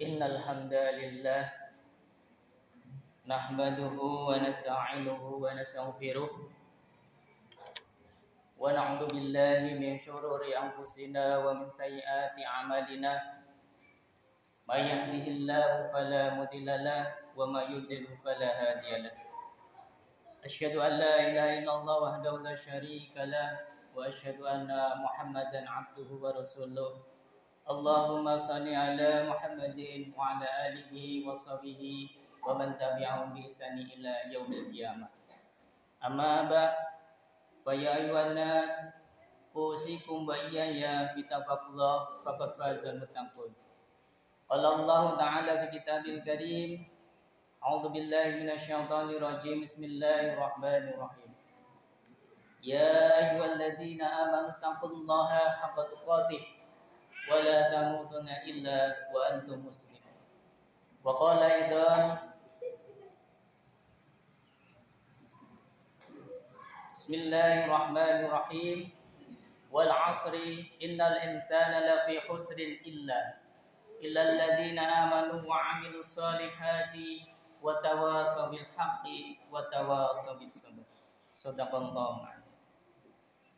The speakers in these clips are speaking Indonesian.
Innal hamdalillah nahmaduhu wa nasta'inuhu wa nastaghfiruh wa na'udzu billahi min shururi anfusina wa min sayyiati a'malina may yahdihillahu fala mudilla lahu wa may yudlil fala hadiya lahu. Asyhadu an la ilaha illallah wahdahu la syarika lahu wa asyhadu anna Muhammadan 'abduhu wa rasuluh. Allahumma salli ala Muhammadin wa ala alihi wa sahbihi wa man tabi'ahum bi ihsani ila yaumil qiyamah. Amma ba fa ya ayyuhan nas usikum wa iyaya bi taqwallah faqad fazal muttaqun. Qala Allah ta'ala fi kitabil karim, a'udzu billahi minasyaitonir rajim, bismillahirrahmanirrahim. Ya ayyuhalladzina amanu taqullaha haqqa tuqatih wa la tamutunna illa wa antum muslimun. Wa qala aidan, bismillahirrahmanirrahim, wal 'asri innal insana lafi khusrin illa alladziina amanu wa 'amilus solihati wa tawasaw bil haqqi wa tawasaw bis sabr. Shadaqallahu.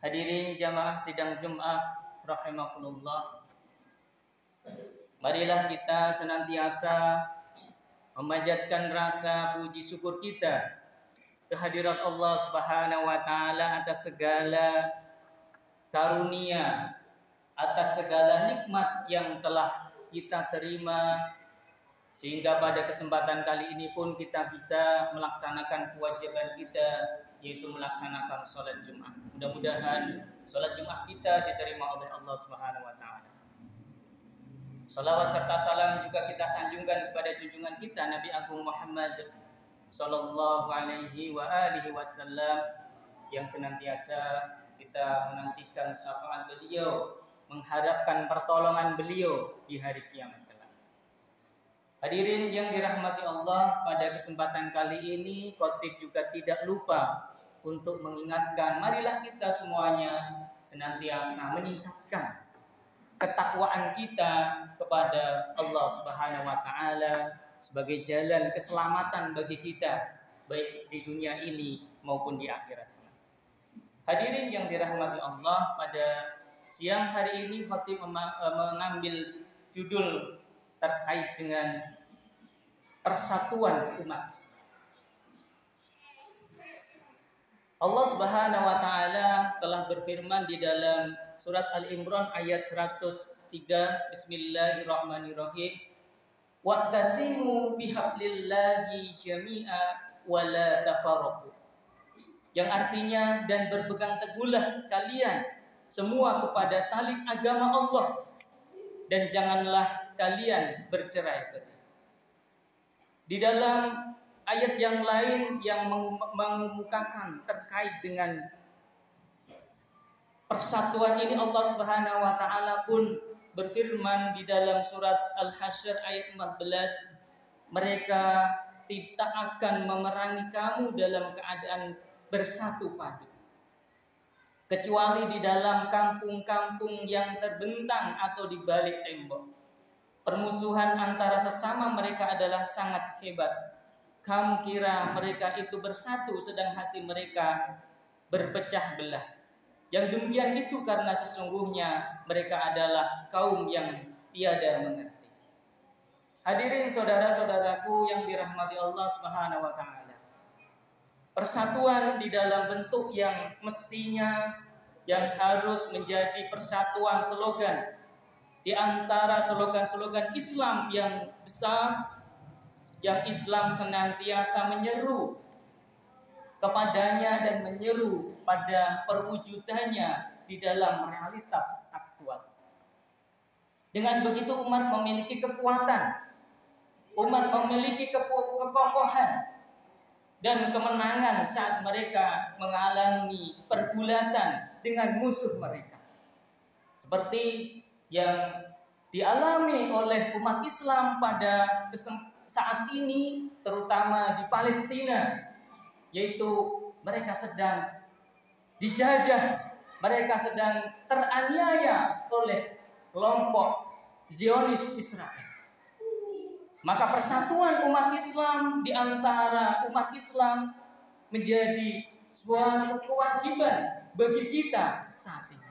Hadirin jamaah sidang Jumat rahimakumullah, marilah kita senantiasa memanjatkan rasa puji syukur kita kehadirat Allah Subhanahu wa taala atas segala karunia, atas segala nikmat yang telah kita terima, sehingga pada kesempatan kali ini pun kita bisa melaksanakan kewajiban kita, yaitu melaksanakan sholat Jumat. Mudah-mudahan sholat Jumat kita diterima oleh Allah Subhanahu wa taala. Salawat serta salam juga kita sanjungkan kepada junjungan kita Nabi Agung Muhammad sallallahu alaihi wa alihi wasallam, yang senantiasa kita menantikan syafaat beliau, mengharapkan pertolongan beliau di hari kiamat kelak. Hadirin yang dirahmati Allah, pada kesempatan kali ini khotib juga tidak lupa untuk mengingatkan, marilah kita semuanya senantiasa meningkatkan ketakwaan kita kepada Allah Subhanahu wa taala sebagai jalan keselamatan bagi kita, baik di dunia ini maupun di akhirat. Hadirin yang dirahmati Allah, pada siang hari ini khotib mengambil judul terkait dengan persatuan umat Islam. Allah Subhanahu wa taala telah berfirman di dalam surat Al-Imran ayat 103, bismillahirrahmanirrahim, wa'tasimu bihablillahi jami'a wa la tafarraqu, yang artinya, dan berpegang teguhlah kalian semua kepada tali agama Allah dan janganlah kalian bercerai-berai. Di dalam ayat yang lain yang mengemukakan terkait dengan persatuan ini, Allah Subhanahu wa taala pun berfirman di dalam surat Al-Hasyr ayat 14, mereka tidak akan memerangi kamu dalam keadaan bersatu padu, kecuali di dalam kampung-kampung yang terbentang atau di balik tembok. Permusuhan antara sesama mereka adalah sangat hebat. Kamu kira mereka itu bersatu, sedang hati mereka berpecah belah. Yang demikian itu karena sesungguhnya mereka adalah kaum yang tiada mengerti. Hadirin saudara-saudaraku yang dirahmati Allah Subhanahu wa taala, persatuan di dalam bentuk yang mestinya yang harus menjadi persatuan slogan di antara slogan-slogan Islam yang besar, yang Islam senantiasa menyeru kepadanya dan menyeru pada perwujudannya di dalam realitas aktual. Dengan begitu umat memiliki kekuatan, umat memiliki kekokohan dan kemenangan saat mereka mengalami pergulatan dengan musuh mereka, seperti yang dialami oleh umat Islam pada saat ini, terutama di Palestina, yaitu mereka sedang dijajah, mereka sedang teraniaya oleh kelompok Zionis Israel. Maka persatuan umat Islam di antara umat Islam menjadi suatu kewajiban bagi kita saat ini.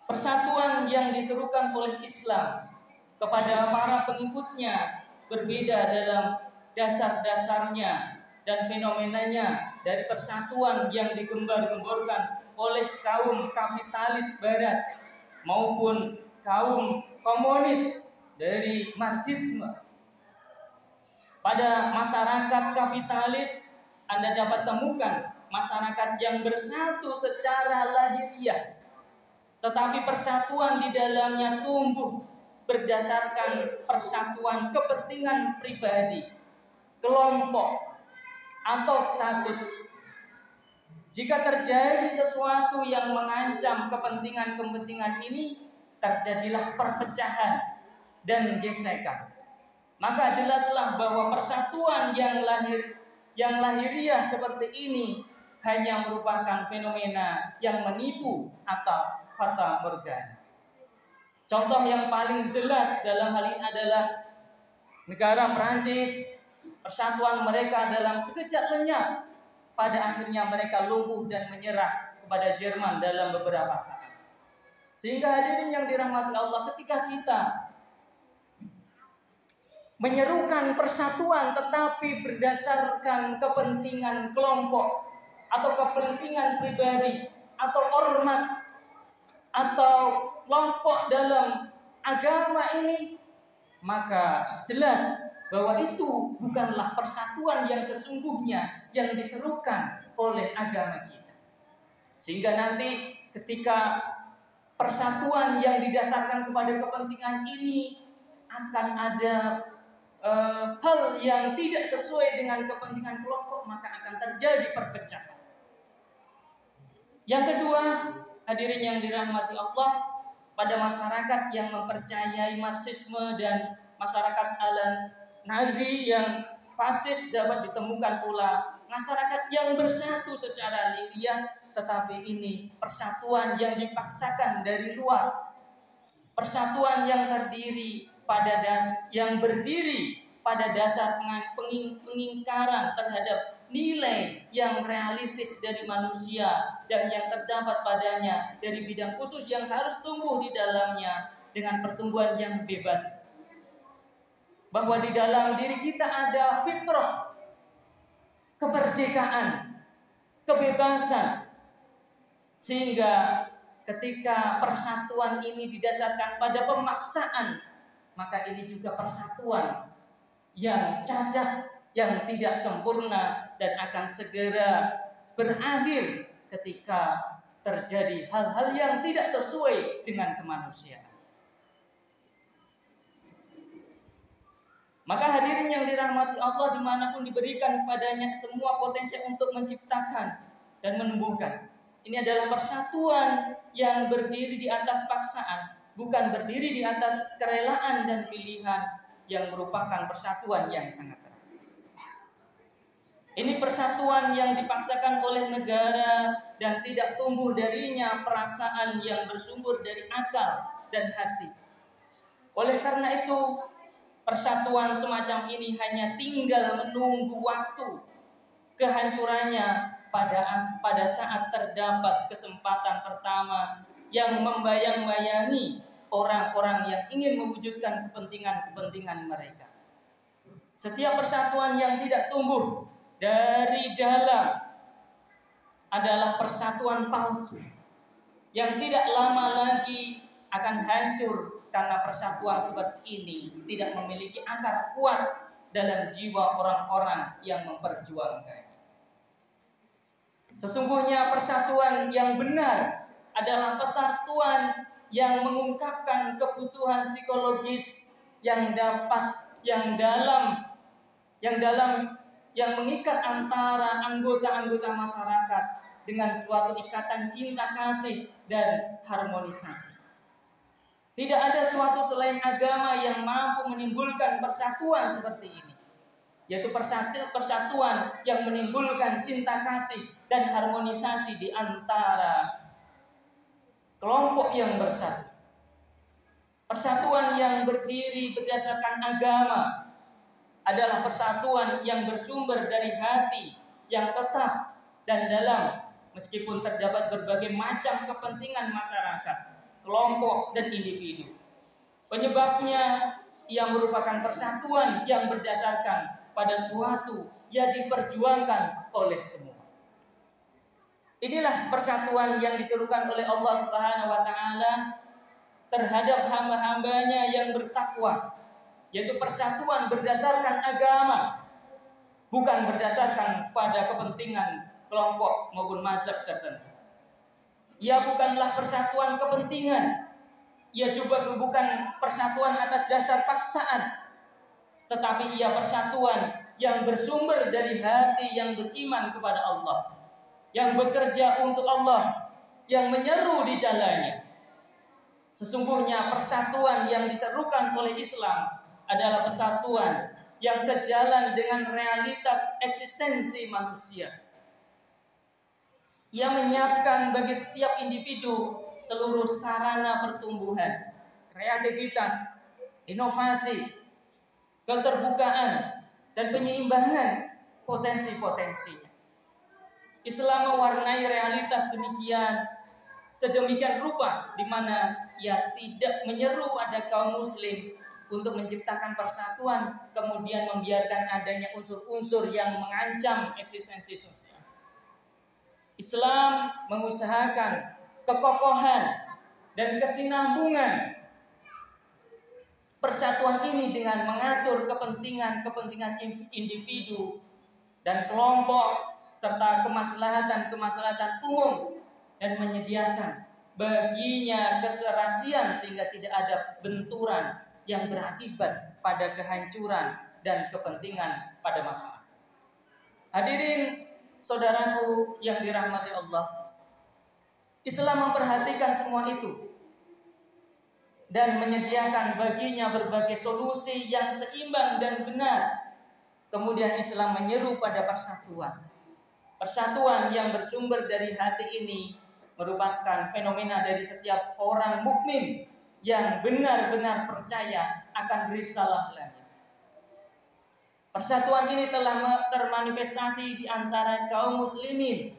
Persatuan yang diserukan oleh Islam kepada para pengikutnya berbeda dalam dasar-dasarnya dan fenomenanya dari persatuan yang digembar-gemborkan oleh kaum kapitalis barat maupun kaum komunis dari Marxisme. Pada masyarakat kapitalis Anda dapat temukan masyarakat yang bersatu secara lahiriah, tetapi persatuan di dalamnya tumbuh berdasarkan persatuan kepentingan pribadi, kelompok, atau status. Jika terjadi sesuatu yang mengancam kepentingan-kepentingan ini, terjadilah perpecahan dan gesekan. Maka jelaslah bahwa persatuan yang lahiriah seperti ini hanya merupakan fenomena yang menipu atau fata morgana. Contoh yang paling jelas dalam hal ini adalah negara Prancis. Persatuan mereka dalam sekejap lenyap. Pada akhirnya mereka lumpuh dan menyerah kepada Jerman dalam beberapa saat. Sehingga hadirin yang dirahmati Allah, ketika kita menyerukan persatuan tetapi berdasarkan kepentingan kelompok atau kepentingan pribadi atau ormas atau kelompok dalam agama ini, maka jelas bahwa itu bukanlah persatuan yang sesungguhnya yang diserukan oleh agama kita. Sehingga nanti ketika persatuan yang didasarkan kepada kepentingan ini akan ada hal yang tidak sesuai dengan kepentingan kelompok, maka akan terjadi perpecahan. Yang kedua, hadirin yang dirahmati Allah, pada masyarakat yang mempercayai Marxisme dan masyarakat ala Nazi yang fasis dapat ditemukan pula masyarakat yang bersatu secara lahiriah, tetapi ini persatuan yang dipaksakan dari luar. Persatuan yang berdiri pada dasar pengingkaran terhadap nilai yang realistis dari manusia dan yang terdapat padanya dari bidang khusus yang harus tumbuh di dalamnya dengan pertumbuhan yang bebas. Bahwa di dalam diri kita ada fitrah, kemerdekaan, kebebasan. Sehingga ketika persatuan ini didasarkan pada pemaksaan, maka ini juga persatuan yang cacat, yang tidak sempurna, dan akan segera berakhir ketika terjadi hal-hal yang tidak sesuai dengan kemanusiaan. Maka hadirin yang dirahmati Allah, dimanapun diberikan kepadanya semua potensi untuk menciptakan dan menumbuhkan. Ini adalah persatuan yang berdiri di atas paksaan, bukan berdiri di atas kerelaan dan pilihan, yang merupakan persatuan yang sangat erat. Ini persatuan yang dipaksakan oleh negara dan tidak tumbuh darinya perasaan yang bersumber dari akal dan hati. Oleh karena itu, persatuan semacam ini hanya tinggal menunggu waktu kehancurannya pada saat terdapat kesempatan pertama yang membayang-bayangi orang-orang yang ingin mewujudkan kepentingan-kepentingan mereka. Setiap persatuan yang tidak tumbuh dari dalam adalah persatuan palsu yang tidak lama lagi akan hancur, karena persatuan seperti ini tidak memiliki akar kuat dalam jiwa orang-orang yang memperjuangkan. Sesungguhnya persatuan yang benar adalah persatuan yang mengungkapkan kebutuhan psikologis yang mengikat antara anggota-anggota masyarakat dengan suatu ikatan cinta kasih dan harmonisasi. Tidak ada suatu selain agama yang mampu menimbulkan persatuan seperti ini, yaitu persatuan yang menimbulkan cinta kasih dan harmonisasi di antara kelompok yang bersatu. Persatuan yang berdiri berdasarkan agama adalah persatuan yang bersumber dari hati yang tetap dan dalam, meskipun terdapat berbagai macam kepentingan masyarakat, kelompok, dan individu. Penyebabnya, ia merupakan persatuan yang berdasarkan pada suatu yang diperjuangkan oleh semua. Inilah persatuan yang diserukan oleh Allah Subhanahu wa taala terhadap hamba-hambanya yang bertakwa, yaitu persatuan berdasarkan agama, bukan berdasarkan pada kepentingan kelompok maupun mazhab tertentu. Ia bukanlah persatuan kepentingan, ia juga bukan persatuan atas dasar paksaan, tetapi ia persatuan yang bersumber dari hati yang beriman kepada Allah, yang bekerja untuk Allah, yang menyeru di jalannya. Sesungguhnya persatuan yang diserukan oleh Islam adalah persatuan yang sejalan dengan realitas eksistensi manusia. Ia menyiapkan bagi setiap individu seluruh sarana pertumbuhan, kreativitas, inovasi, keterbukaan, dan penyeimbangan potensi-potensinya. Islam mewarnai realitas sedemikian rupa di mana ia tidak menyeru pada kaum muslim untuk menciptakan persatuan kemudian membiarkan adanya unsur-unsur yang mengancam eksistensi sosial. Islam mengusahakan kekokohan dan kesinambungan persatuan ini dengan mengatur kepentingan individu dan kelompok serta kemaslahatan umum dan menyediakan baginya keserasian sehingga tidak ada benturan yang berakibat pada kehancuran dan kepentingan pada masyarakat. Hadirin saudaraku yang dirahmati Allah, Islam memperhatikan semua itu dan menyediakan baginya berbagai solusi yang seimbang dan benar. Kemudian Islam menyeru pada persatuan. Persatuan yang bersumber dari hati ini merupakan fenomena dari setiap orang mukmin yang benar-benar percaya akan risalahnya. Persatuan ini telah termanifestasi di antara kaum muslimin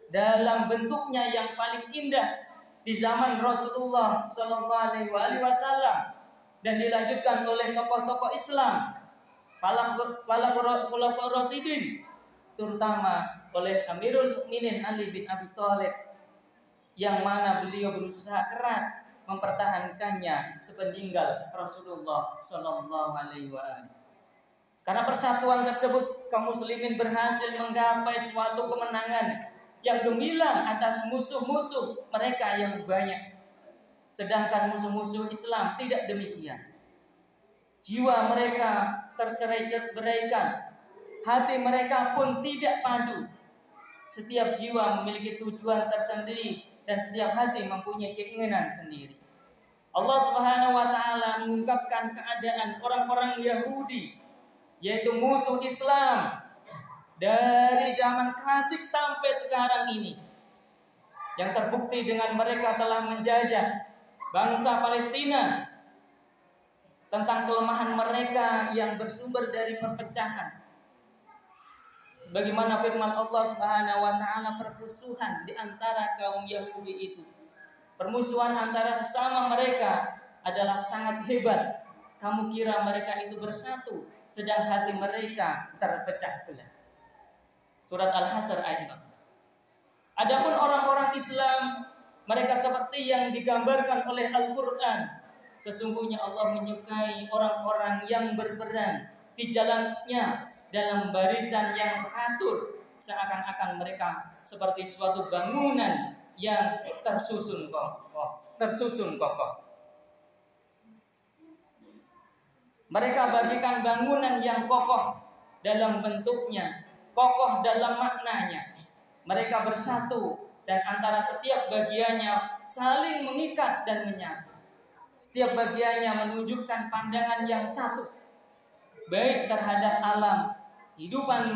dalam bentuknya yang paling indah di zaman Rasulullah Shallallahu Alaihi Wasallam dan dilanjutkan oleh tokoh-tokoh Islam, para khulafaur rasyidin, terutama oleh Amirul Mukminin Ali bin Abi Thalib, yang mana beliau berusaha keras mempertahankannya sepeninggal Rasulullah Shallallahu Alaihi Wasallam. Karena persatuan tersebut, kaum muslimin berhasil menggapai suatu kemenangan yang gemilang atas musuh-musuh mereka yang banyak. Sedangkan musuh-musuh Islam tidak demikian. Jiwa mereka tercerai-beraikan, hati mereka pun tidak padu. Setiap jiwa memiliki tujuan tersendiri dan setiap hati mempunyai keinginan sendiri. Allah Subhanahu wa taala mengungkapkan keadaan orang-orang Yahudi, yaitu musuh Islam dari zaman klasik sampai sekarang ini, yang terbukti dengan mereka telah menjajah bangsa Palestina, tentang kelemahan mereka yang bersumber dari perpecahan. Bagaimana firman Allah Subhanahu wa taala, permusuhan di antara kaum Yahudi itu, permusuhan antara sesama mereka adalah sangat hebat. Kamu kira mereka itu bersatu, sedang hati mereka terpecah belah. Surat Al-Hasr ayat 14. Adapun orang-orang Islam, mereka seperti yang digambarkan oleh Al-Quran. Sesungguhnya Allah menyukai orang-orang yang berperan di jalannya dalam barisan yang teratur, seakan-akan mereka seperti suatu bangunan yang tersusun kokoh. Mereka bagikan bangunan yang kokoh dalam bentuknya, kokoh dalam maknanya. Mereka bersatu dan antara setiap bagiannya saling mengikat dan menyatu. Setiap bagiannya menunjukkan pandangan yang satu, baik terhadap alam, kehidupan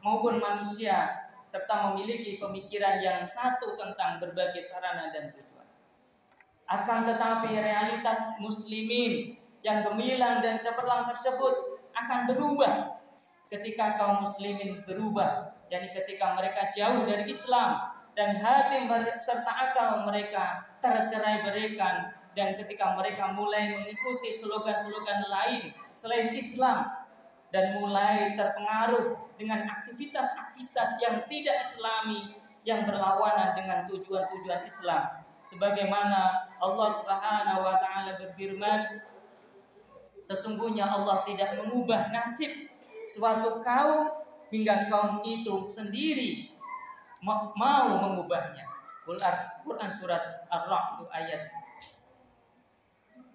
maupun manusia, serta memiliki pemikiran yang satu tentang berbagai sarana dan tujuan. Akan tetapi realitas muslimin yang gemilang dan cemerlang tersebut akan berubah ketika kaum muslimin berubah, yakni ketika mereka jauh dari Islam dan hati serta akal mereka tercerai-beraikan, dan ketika mereka mulai mengikuti slogan-slogan lain selain Islam dan mulai terpengaruh dengan aktivitas-aktivitas yang tidak islami yang berlawanan dengan tujuan-tujuan Islam. Sebagaimana Allah Subhanahu wa taala berfirman, sesungguhnya Allah tidak mengubah nasib suatu kaum hingga kaum itu sendiri mau mengubahnya. Quran surat Ar-Ra'd ayat.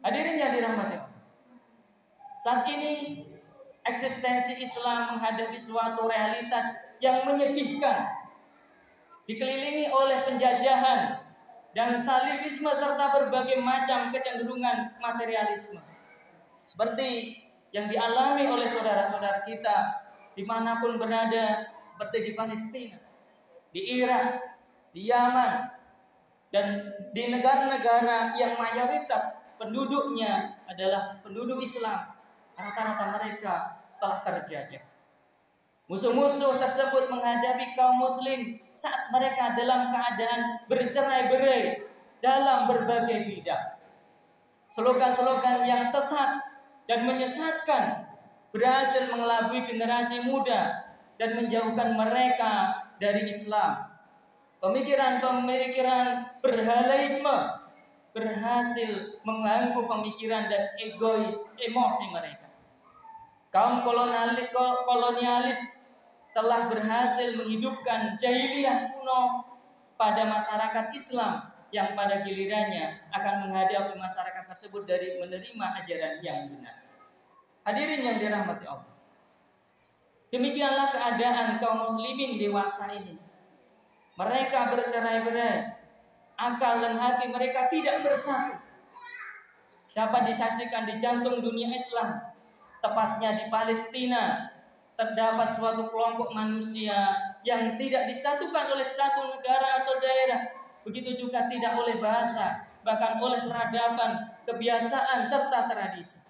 Hadirin yang dirahmati Allah. Saat ini eksistensi Islam menghadapi suatu realitas yang menyedihkan, dikelilingi oleh penjajahan dan salibisme serta berbagai macam kecenderungan materialisme, seperti yang dialami oleh saudara-saudara kita dimanapun berada, seperti di Palestina, di Irak, di Yaman, dan di negara-negara yang mayoritas penduduknya adalah penduduk Islam. Rata-rata mereka telah terjajah. Musuh-musuh tersebut menghadapi kaum muslim saat mereka dalam keadaan bercerai-berai dalam berbagai bidang. Slogan-slogan yang sesat dan menyesatkan berhasil mengelabui generasi muda dan menjauhkan mereka dari Islam. Pemikiran-pemikiran berhalaisme berhasil mengganggu pemikiran dan emosi mereka. Kaum kolonialis telah berhasil menghidupkan jahiliyah kuno pada masyarakat Islam yang pada gilirannya akan menghadapi masyarakat tersebut dari menerima ajaran yang benar. Hadirin yang dirahmati Allah. Demikianlah keadaan kaum muslimin dewasa ini. Mereka bercerai-berai, akal dan hati mereka tidak bersatu. Dapat disaksikan di jantung dunia Islam, tepatnya di Palestina, terdapat suatu kelompok manusia yang tidak disatukan oleh satu negara atau daerah, begitu juga tidak oleh bahasa, bahkan oleh peradaban, kebiasaan, serta tradisi.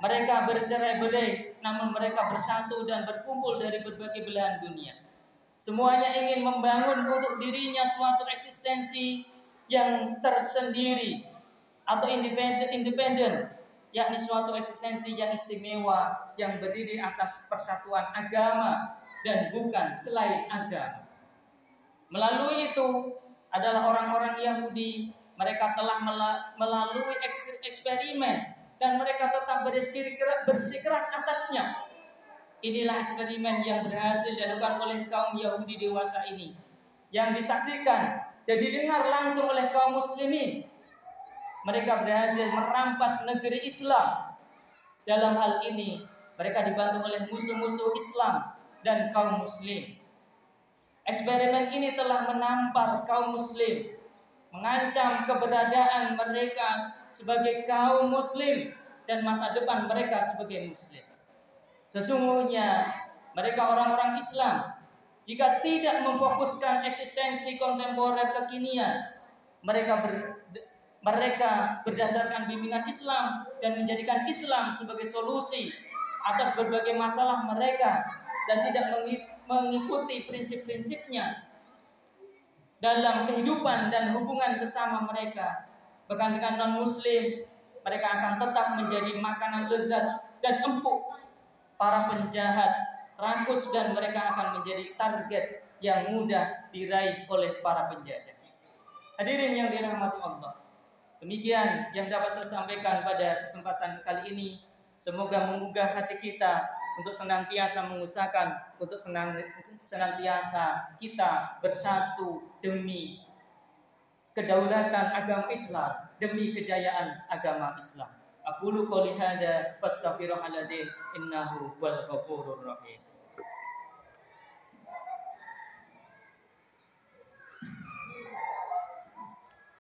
Mereka bercerai-berai, namun mereka bersatu dan berkumpul dari berbagai belahan dunia. Semuanya ingin membangun untuk dirinya suatu eksistensi yang tersendiri atau independen, yakni suatu eksistensi yang istimewa yang berdiri atas persatuan agama dan bukan selain agama. Melalui itu adalah orang-orang Yahudi, mereka telah melalui eksperimen dan mereka tetap bersikeras atasnya. Inilah eksperimen yang berhasil dilakukan oleh kaum Yahudi dewasa ini, yang disaksikan dan didengar langsung oleh kaum muslimin. Mereka berhasil merampas negeri Islam. Dalam hal ini, mereka dibantu oleh musuh-musuh Islam dan kaum muslim. Eksperimen ini telah menampar kaum muslim, mengancam keberadaan mereka sebagai kaum muslim dan masa depan mereka sebagai muslim. Sesungguhnya, mereka orang-orang Islam, jika tidak memfokuskan eksistensi kontemporer kekinian, mereka berdasarkan bimbingan Islam dan menjadikan Islam sebagai solusi atas berbagai masalah mereka dan tidak mengikuti prinsip-prinsipnya dalam kehidupan dan hubungan sesama mereka. Bahkan dengan non-muslim, mereka akan tetap menjadi makanan lezat dan empuk para penjahat, rakus, dan mereka akan menjadi target yang mudah diraih oleh para penjajah. Hadirin yang dirahmati Allah, demikian yang dapat saya sampaikan pada kesempatan kali ini. Semoga menggugah hati kita untuk senantiasa mengusahakan, untuk senantiasa kita bersatu demi kedaulatan agama Islam, demi kejayaan agama Islam. Aqulu qouli hadza fastaghfirullahaladzim innahu wal ghafurur rahim.